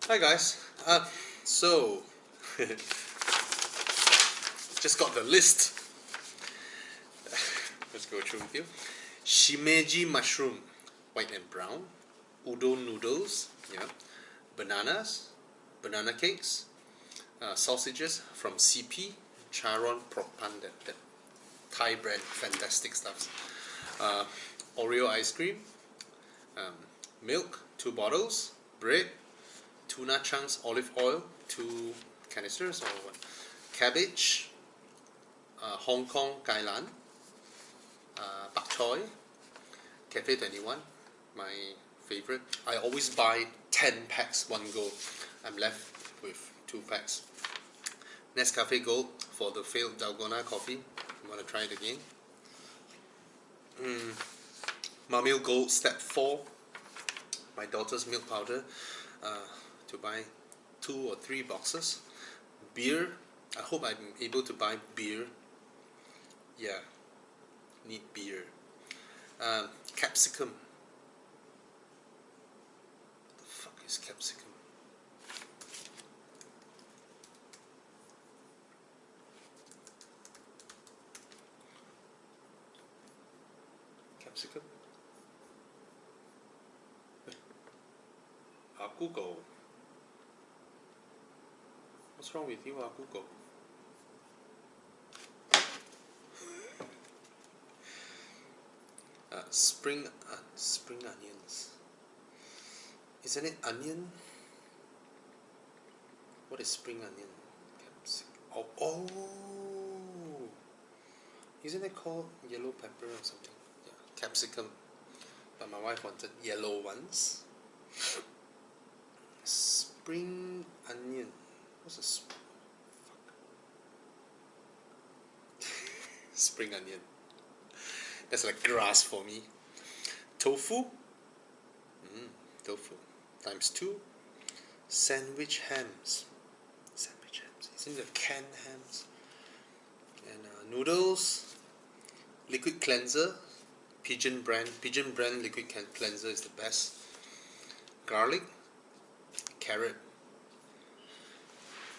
Hi guys, so just got the list. Let's go through with you. Shimeji mushroom, white and brown. Udon noodles, yeah. Bananas, banana cakes, sausages from CP, Charon Propan, that Thai brand, fantastic stuff. Oreo ice cream, milk, 2 bottles, bread, tuna chunks, olive oil, 2 canisters or what? Cabbage, Hong Kong Kai Lan, bak choy, Cafe 21, my favorite. I always buy 10 packs one go. I'm left with 2 packs. Nescafe Gold for the failed Dalgona coffee. I'm gonna try it again. Mamil Gold Step 4, my daughter's milk powder, to buy 2 or 3 boxes. Beer, I hope I'm able to buy beer. Yeah, need beer. Capsicum. What the fuck is capsicum? Capsicum? Google. What's wrong with you, Google? Spring onions. Isn't it onion? What is spring onion? Capsicum. Oh! Isn't it called yellow pepper or something? Yeah, capsicum. But my wife wanted yellow ones. Spring onion. What's a spring onion? That's like grass for me. Tofu. Tofu. Times 2. Sandwich hams. Sandwich hams. Isn't it canned hams? And noodles. Liquid cleanser. Pigeon brand liquid cleanser is the best. Garlic. Carrot.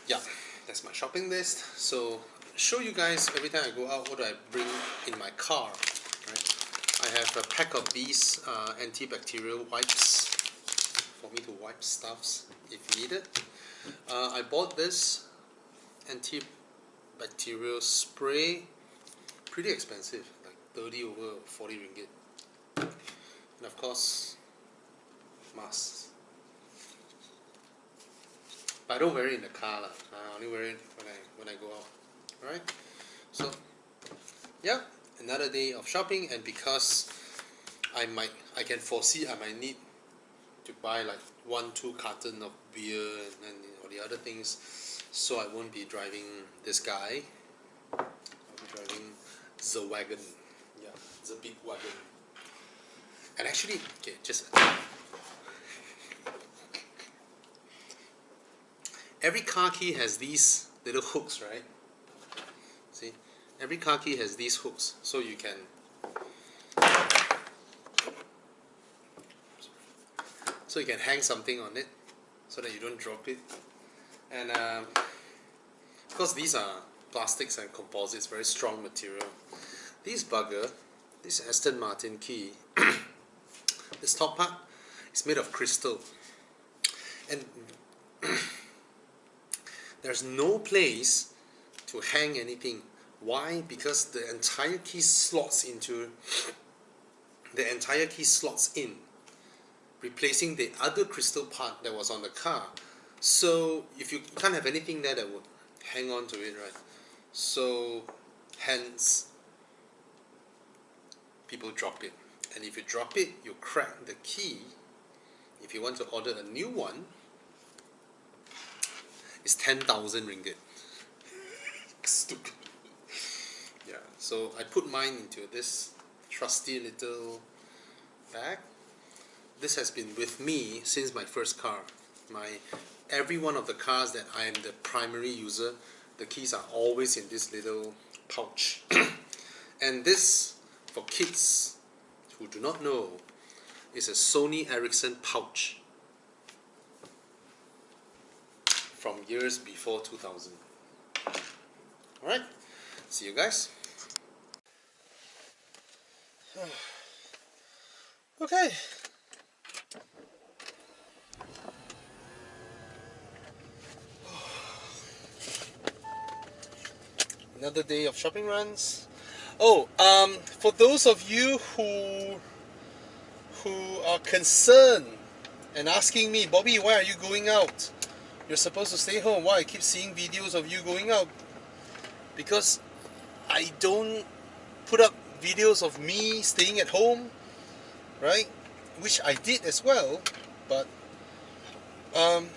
Yeah, that's my shopping list. So show you guys every time I go out what do I bring in my car. Right? I have a pack of these antibacterial wipes for me to wipe stuffs if needed. I bought this antibacterial spray, pretty expensive, like 30 over 40 ringgit. And of course, masks. But I don't wear it in the car lah. I only wear it when I go out. Alright? So yeah, another day of shopping, and because I can foresee I might need to buy like 1-2 carton of beer and then all the other things, so I won't be driving this guy. I'll be driving the wagon. Yeah, the big wagon. And actually, okay, just every car key has these little hooks, right? See, every car key has these hooks, so you can hang something on it, so that you don't drop it. And of course, these are plastics and composites, very strong material. This Aston Martin key, this top part is made of crystal, and there's no place to hang anything. Why? Because the entire key slots in, replacing the other crystal part that was on the car. So if you can't have anything there that would hang on to it, right? So hence people drop it, and if you drop it, you crack the key. If you want to order a new one, it's 10,000 ringgit. Stupid. Yeah, so I put mine into this trusty little bag. This has been with me since my first car. Every one of the cars that I am the primary user, the keys are always in this little pouch. And this, for kids who do not know, is a Sony Ericsson pouch. from years before 2000. Alright, see you guys. Okay. Another day of shopping runs. Oh, for those of you who are concerned and asking me, Bobby, why are you going out? You're supposed to stay home. Why I keep seeing videos of you going out? Because I don't put up videos of me staying at home, right? Which I did as well, but I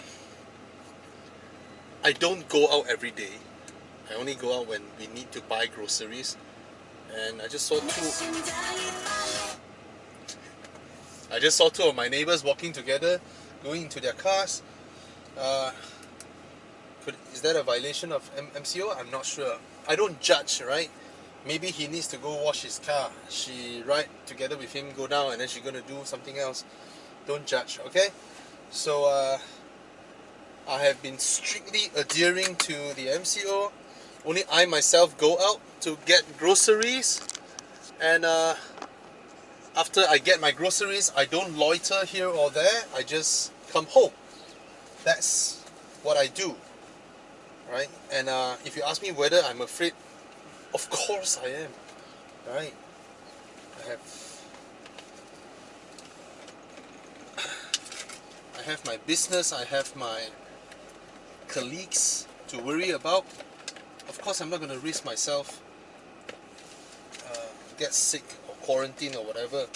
don't go out every day. I only go out when we need to buy groceries. And I just saw two of my neighbors walking together, going into their cars. Is that a violation of MCO? I'm not sure. I don't judge, right? Maybe he needs to go wash his car. She ride together with him, go down, and then she's gonna do something else. Don't judge, okay? So I have been strictly adhering to the MCO. Only I myself go out to get groceries, and after I get my groceries, I don't loiter here or there. I just come home. That's what I do, right? And if you ask me whether I'm afraid, of course I am, right? I have my business, I have my colleagues to worry about. Of course I'm not going to risk myself get sick or quarantine or whatever,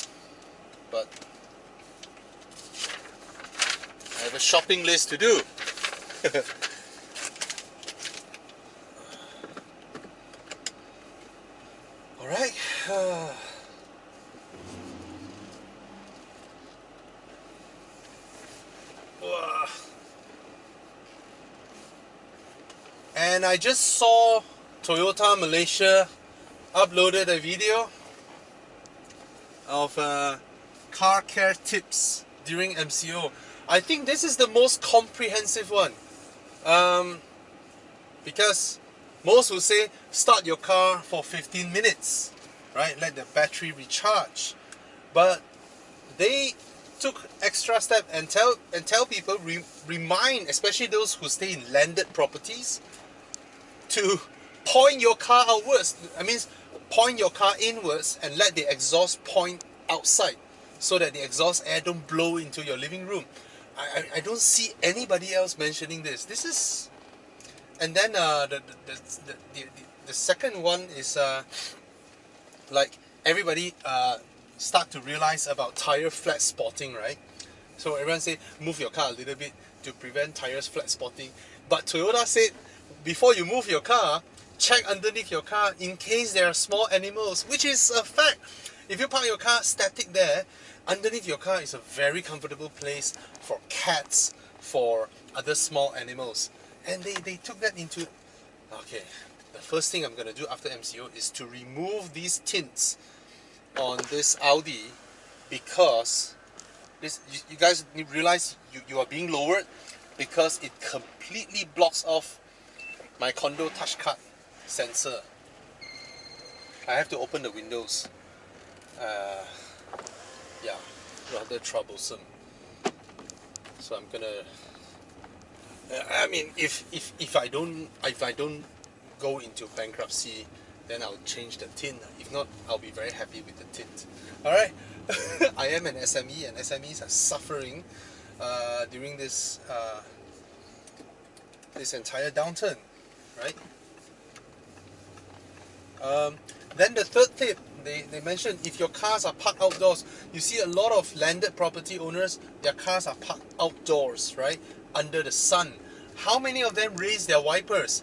but I have a shopping list to do. Alright. And I just saw Toyota Malaysia uploaded a video of car care tips during MCO. I think this is the most comprehensive one, because most will say start your car for 15 minutes, right? Let the battery recharge. But they took extra step and tell people, remind, especially those who stay in landed properties, to point your car outwards. I mean, point your car inwards and let the exhaust point outside, so that the exhaust air don't blow into your living room. I don't see anybody else mentioning this. This is, and then the second one is like everybody start to realize about tire flat spotting, right? So everyone say move your car a little bit to prevent tires flat spotting. But Toyota said before you move your car, check underneath your car in case there are small animals, which is a fact. If you park your car static there, underneath your car is a very comfortable place for cats, for other small animals. And they took that into... Okay, the first thing I'm going to do after MCO is to remove these tints on this Audi, because this, you guys realize you are being lowered because it completely blocks off my condo touch card sensor. I have to open the windows. Yeah, rather troublesome. So I'm gonna. I mean, if I don't go into bankruptcy, then I'll change the tint. If not, I'll be very happy with the tint. All right. I am an SME, and SMEs are suffering during this this entire downturn, right? Then the third tip, they mentioned, if your cars are parked outdoors, you see a lot of landed property owners, their cars are parked outdoors, right? Under the sun. How many of them raise their wipers?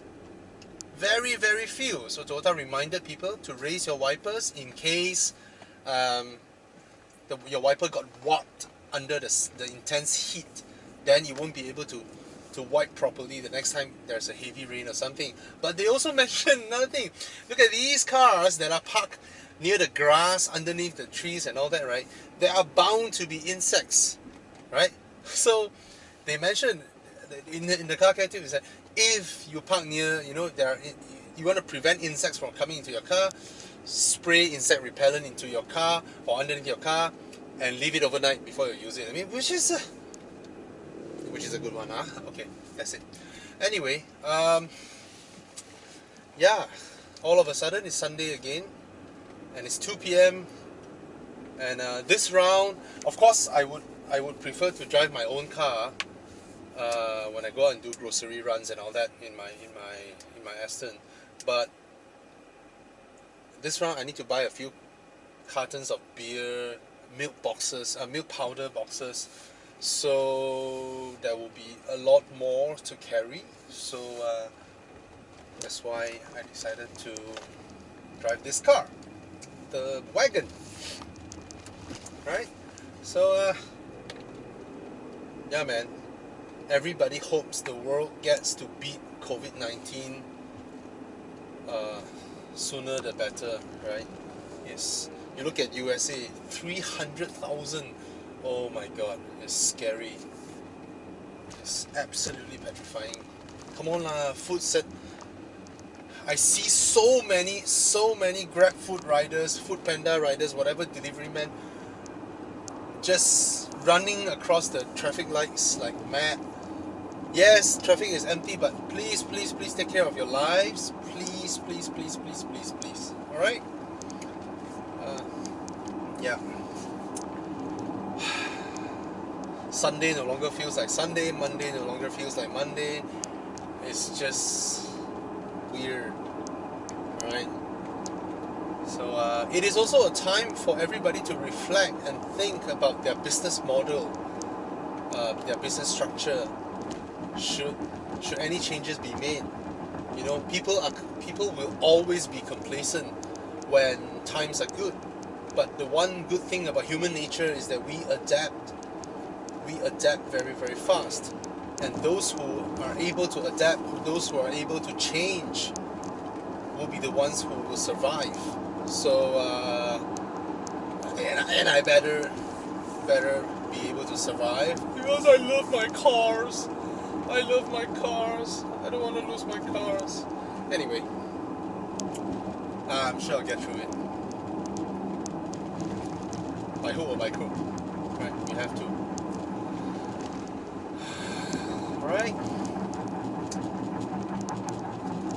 Very, very few. So Toyota reminded people to raise your wipers in case your wiper got warped under the intense heat. Then you won't be able to wipe properly the next time there's a heavy rain or something. But they also mentioned another thing. Look at these cars that are parked near the grass, underneath the trees and all that, right? There are bound to be insects, right? So they mentioned in the car care tip is that if you park near, you want to prevent insects from coming into your car, spray insect repellent into your car or underneath your car, and leave it overnight before you use it. I mean, which is a good one, huh? Okay, that's it. Anyway, yeah, all of a sudden it's Sunday again, and it's 2 p.m. and this round, of course, I would prefer to drive my own car when I go out and do grocery runs and all that in my Aston, but this round I need to buy a few cartons of beer, milk powder boxes, so there will be a lot more to carry. So that's why I decided to drive this car, the wagon, right? So yeah, man, everybody hopes the world gets to beat COVID-19 sooner the better, right? Yes. You look at USA, 300,000. Oh my god, it's scary. It's absolutely petrifying. Come on lah, I see so many Grab food riders, Food Panda riders, whatever delivery men, just running across the traffic lights like mad. Yes, traffic is empty, but please take care of your lives. Please. Alright? Yeah. Sunday no longer feels like Sunday, Monday no longer feels like Monday. It's just weird. Alright? So it is also a time for everybody to reflect and think about their business model, their business structure. Should any changes be made? People will always be complacent when times are good. But the one good thing about human nature is that we adapt. We adapt very, very fast. And those who are able to adapt, those who are able to change, will be the ones who will survive. So, and I better be able to survive, because I love my cars. I don't want to lose my cars. Anyway, I'm sure I'll get through it. By hook or by crook. Right, we have to. Alright.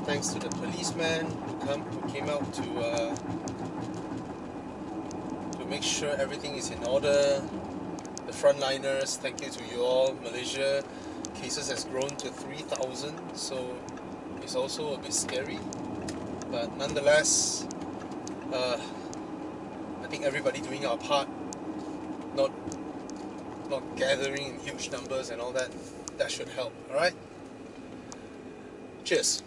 Thanks to the policeman who came out to make sure everything is in order. The frontliners, thank you to you all. Malaysia, cases has grown to 3,000, so it's also a bit scary. But nonetheless, I think everybody doing our part, not gathering in huge numbers and all that, that should help. Alright? Cheers.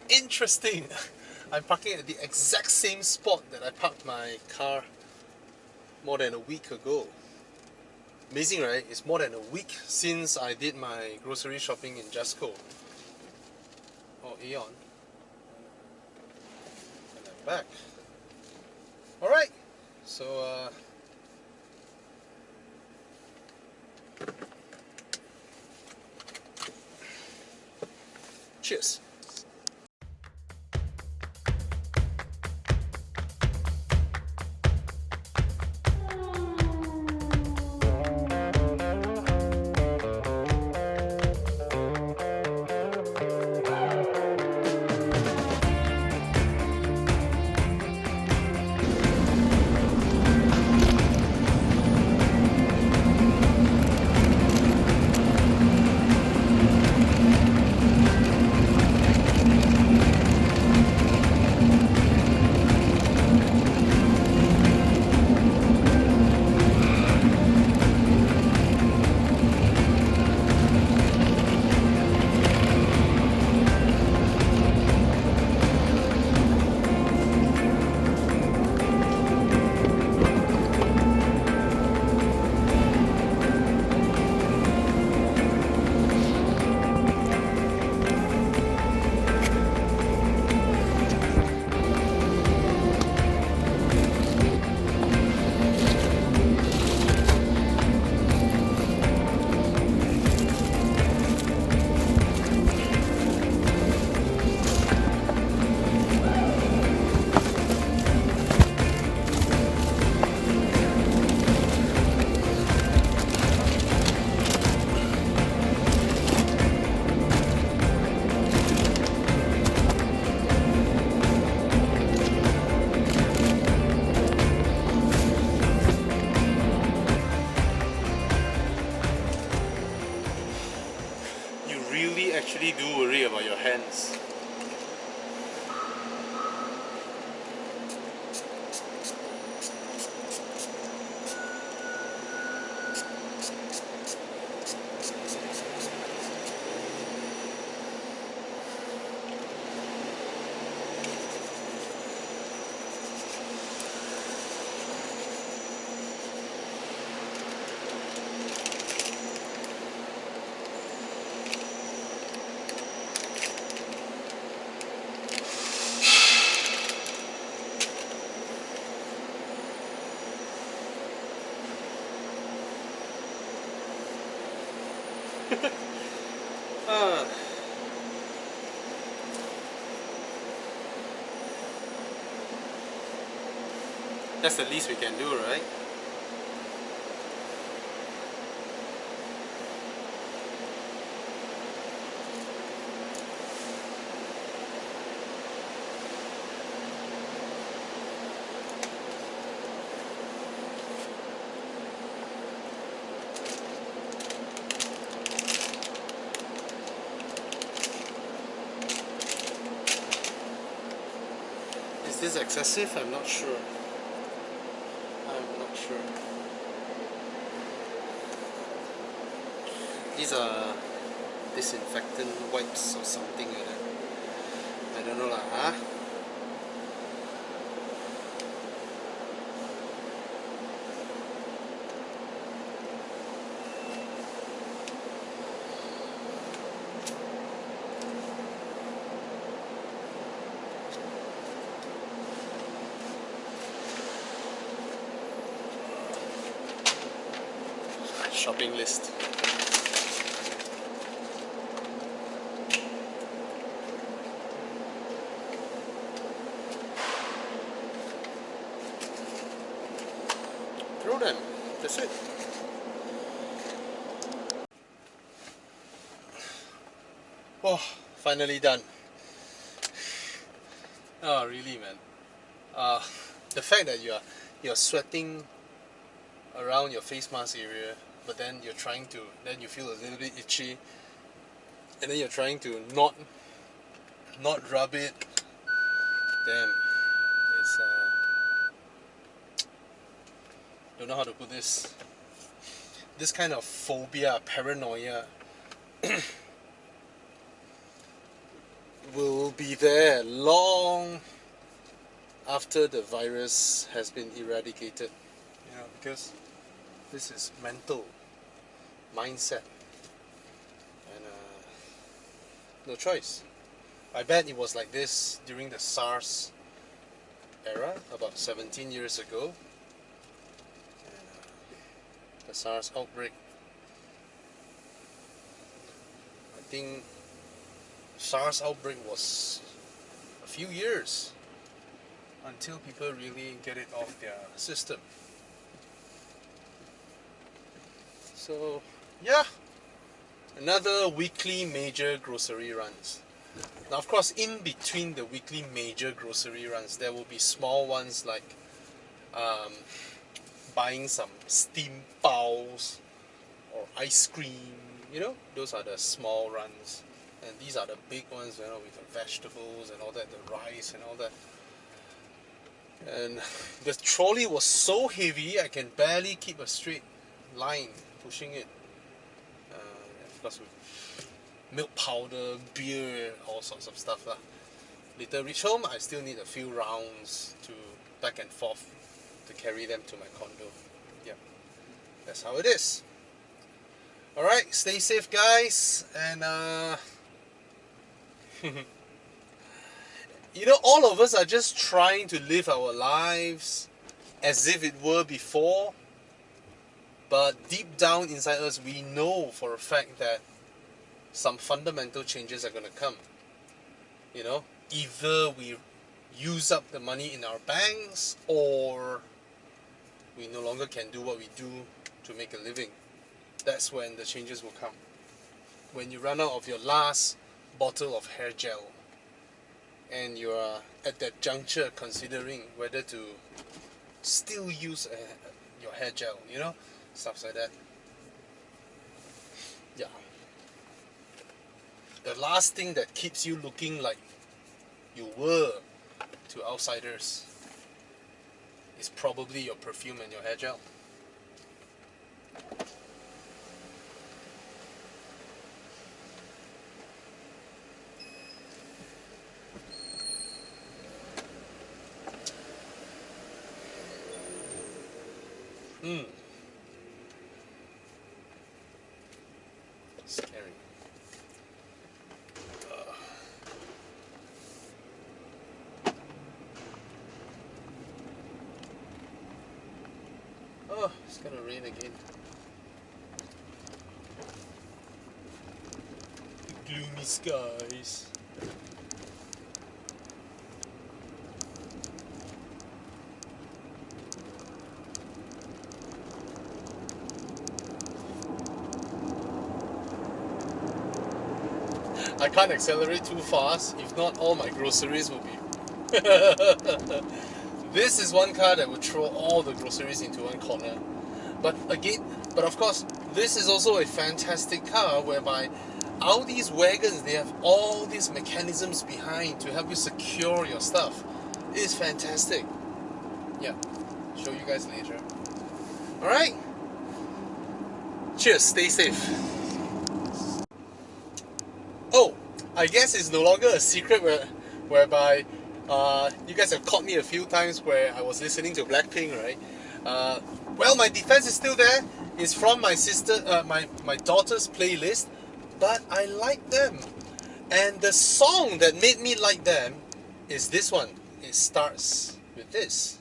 Interesting. I'm parking at the exact same spot that I parked my car more than a week ago. Amazing, right? It's more than a week since I did my grocery shopping in Justco. Or Aeon. And I'm back. Alright, so cheers. really do worry about your hands. That's the least we can do, right? Is this excessive? I'm not sure. I'm not sure. These are disinfectant wipes or something like that. I don't know lah, huh? Shopping list. Throw them. That's it. Oh, finally done. Oh, really, man. The fact that you're sweating around your face mask area, but then then you feel a little bit itchy, and then you're trying to not rub it. Damn, it's don't know how to put this. This kind of phobia, paranoia, will be there long after the virus has been eradicated. You know, because this is mental mindset, and no choice. I bet it was like this during the SARS era about 17 years ago. And, the SARS outbreak. I think SARS outbreak was a few years until people really get it off their system. So yeah, another weekly major grocery runs. Now of course, in between the weekly major grocery runs, there will be small ones like buying some steamed baos or ice cream. You know, those are the small runs, and these are the big ones. You know, with the vegetables and all that, the rice and all that. And the trolley was so heavy, I can barely keep a straight line pushing it. Of course, with milk powder, beer, all sorts of stuff lah. Later reach home, I still need a few rounds to back and forth to carry them to my condo. Yeah, that's how it is. Alright, stay safe guys, and you know, all of us are just trying to live our lives as if it were before, but deep down inside us, we know for a fact that some fundamental changes are going to come. You know, either we use up the money in our banks, or we no longer can do what we do to make a living. That's when the changes will come. When you run out of your last bottle of hair gel, and you are at that juncture considering whether to still use your hair gel, you know, stuff like that. Yeah. the last thing that keeps you looking like you were to outsiders is probably your perfume and your hair gel. Scary. Oh, it's gonna rain again. The gloomy skies. I can't accelerate too fast, if not all my groceries will be... This is one car that would throw all the groceries into one corner. But of course, this is also a fantastic car whereby Audi's wagons, they have all these mechanisms behind to help you secure your stuff. It is fantastic. Yeah, show you guys later. Alright? Cheers, stay safe. Oh, I guess it's no longer a secret whereby you guys have caught me a few times where I was listening to Blackpink, right? Well, my defense is still there. It's from my sister, my daughter's playlist, but I like them. And the song that made me like them is this one. It starts with this.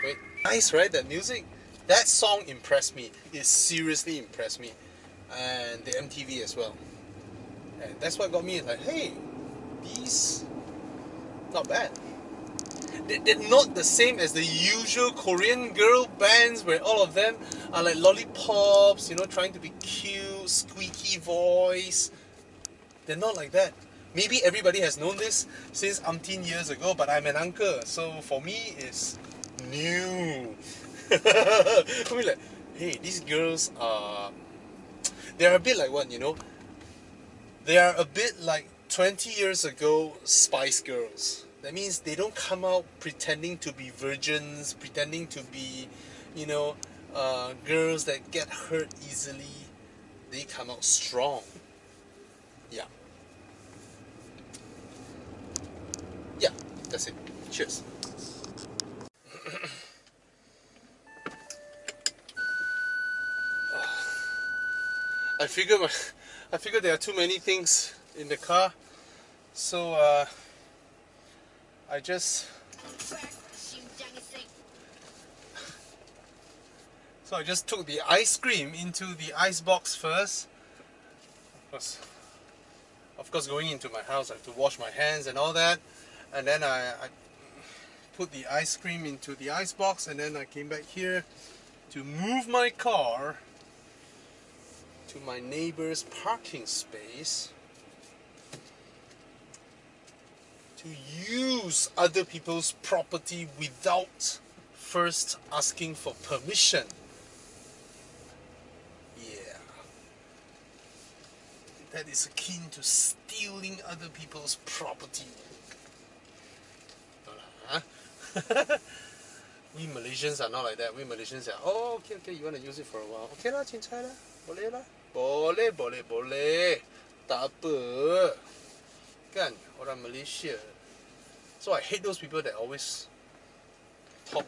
Wait, nice, right? That music? That song impressed me. It seriously impressed me. And the MTV as well. And that's what got me like, hey, these not bad. They're not the same as the usual Korean girl bands where all of them are like lollipops, you know, trying to be cute, squeaky voice. They're not like that. Maybe everybody has known this since umpteen years ago, but I'm an uncle, so for me it's new. I mean, like, hey, these girls are... They're a bit like what, you know? They are a bit like 20 years ago Spice Girls. That means they don't come out pretending to be virgins, pretending to be, you know, girls that get hurt easily. They come out strong. Yeah. Yeah, that's it. Cheers. I figure there are too many things in the car, so I just took the ice cream into the ice box first. Of course, going into my house, I have to wash my hands and all that, and then I put the ice cream into the ice box, and then I came back here to move my car to my neighbor's parking space to use other people's property without first asking for permission. Yeah. That is akin to stealing other people's property. Huh? We Malaysians are not like that. We Malaysians are, oh, okay, you want to use it for a while. Okay lah, cincai lah. Boleh lah. Boleh. Tak apa. Kan, orang Malaysia. So I hate those people that always talk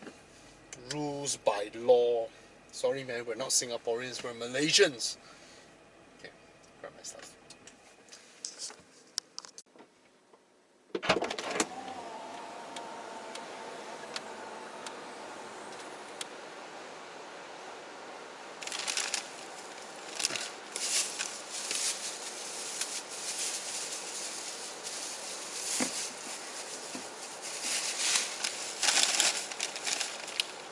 rules by law. Sorry man, we're not Singaporeans, we're Malaysians. Okay, grab my stuff.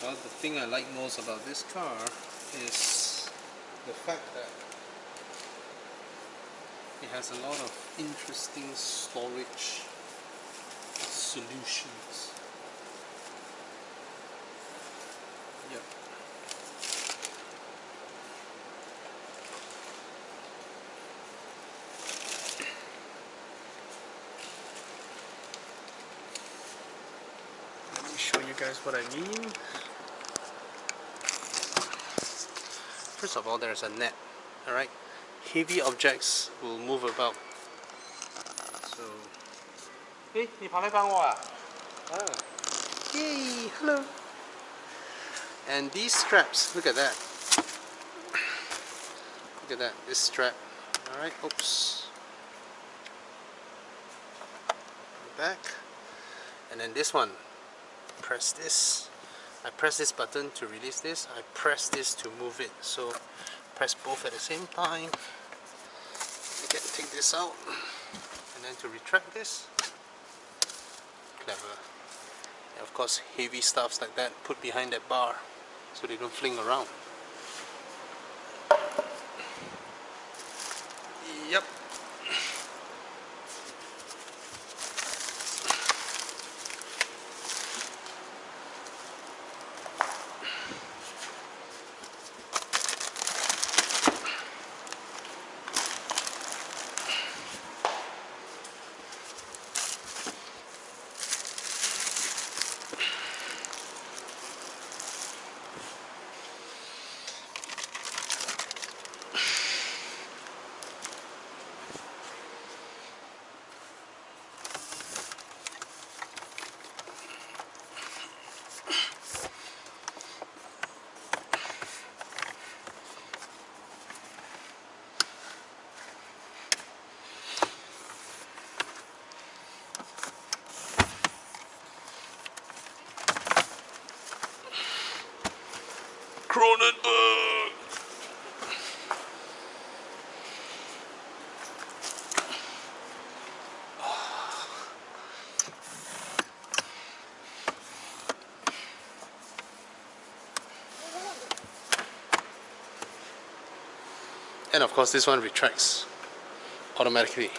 Well, the thing I like most about this car is the fact that it has a lot of interesting storage solutions. Yep. guys what I mean. First of all, there's a net. Alright, heavy objects will move about. So, hey, 你跑来帮我啊? Yay, hello. And these straps, look at that. Look at that, this strap. Alright, oops. Back. And then this one. Press this. I press this button to release this. I press this to move it. So press both at the same time. I can take this out. And then to retract this. Clever. And of course heavy stuffs like that put behind that bar so they don't fling around. Yep. Cronenberg! And of course this one retracts automatically.